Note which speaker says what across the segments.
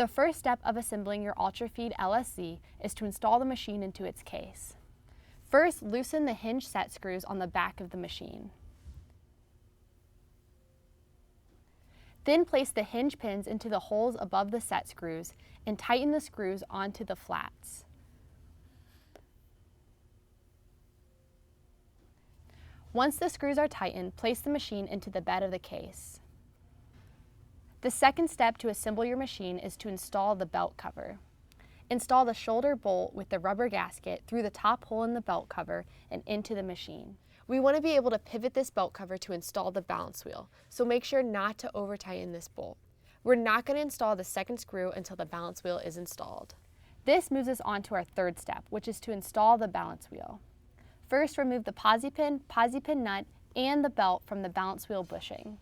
Speaker 1: The first step of assembling your Ultrafeed LSZ is to install the machine into its case. First, loosen the hinge set screws on the back of the machine. Then place the hinge pins into the holes above the set screws and tighten the screws onto the flats. Once the screws are tightened, place the machine into the bed of the case. The second step to assemble your machine is to install the belt cover. Install the shoulder bolt with the rubber gasket through the top hole in the belt cover and into the machine. We want to be able to pivot this belt cover to install the balance wheel, so make sure not to over-tighten this bolt. We're not going to install the second screw until the balance wheel is installed. This moves us on to our third step, which is to install the balance wheel. First, remove the posi pin nut, and the belt from the balance wheel bushing.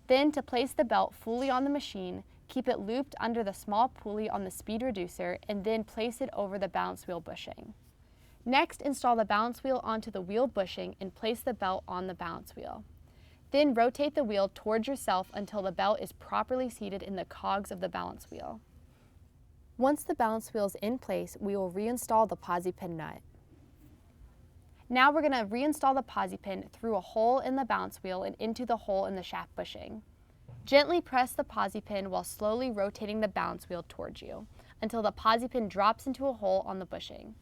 Speaker 1: Then, to place the belt fully on the machine, keep it looped under the small pulley on the speed reducer and then place it over the balance wheel bushing. Next, install the balance wheel onto the wheel bushing and place the belt on the balance wheel. Then rotate the wheel towards yourself until the belt is properly seated in the cogs of the balance wheel. Once the balance wheel is in place, we will reinstall the posi pin nut. Now we're going to reinstall the posi pin through a hole in the balance wheel and into the hole in the shaft bushing. Gently press the posi pin while slowly rotating the balance wheel towards you until the posi pin drops into a hole on the bushing.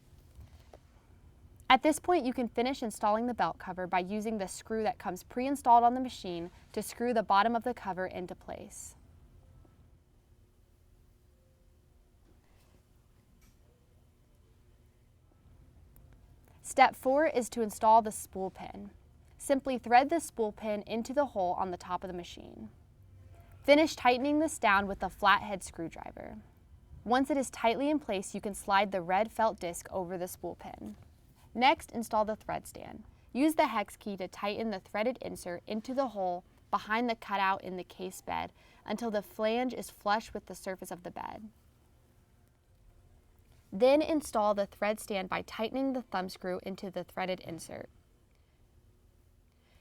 Speaker 1: At this point, you can finish installing the belt cover by using the screw that comes pre-installed on the machine to screw the bottom of the cover into place. Step 4 is to install the spool pin. Simply thread the spool pin into the hole on the top of the machine. Finish tightening this down with a flathead screwdriver. Once it is tightly in place, you can slide the red felt disc over the spool pin. Next, install the thread stand. Use the hex key to tighten the threaded insert into the hole behind the cutout in the case bed until the flange is flush with the surface of the bed. Then install the thread stand by tightening the thumb screw into the threaded insert.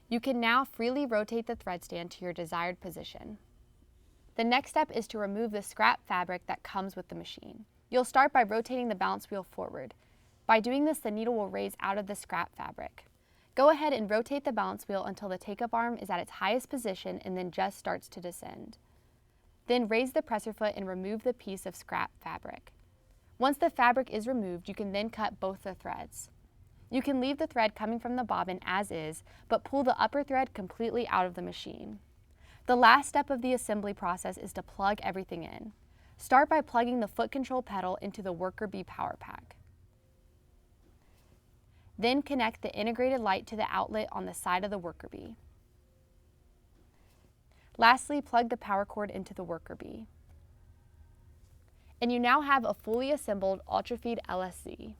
Speaker 1: You can now freely rotate the thread stand to your desired position. The next step is to remove the scrap fabric that comes with the machine. You'll start by rotating the balance wheel forward. By doing this, the needle will raise out of the scrap fabric. Go ahead and rotate the balance wheel until the take-up arm is at its highest position and then just starts to descend. Then raise the presser foot and remove the piece of scrap fabric. Once the fabric is removed, you can then cut both the threads. You can leave the thread coming from the bobbin as is, but pull the upper thread completely out of the machine. The last step of the assembly process is to plug everything in. Start by plugging the foot control pedal into the worker bee power pack. Then connect the integrated light to the outlet on the side of the worker bee. Lastly, plug the power cord into the worker bee. And you now have a fully assembled Ultrafeed LSZ.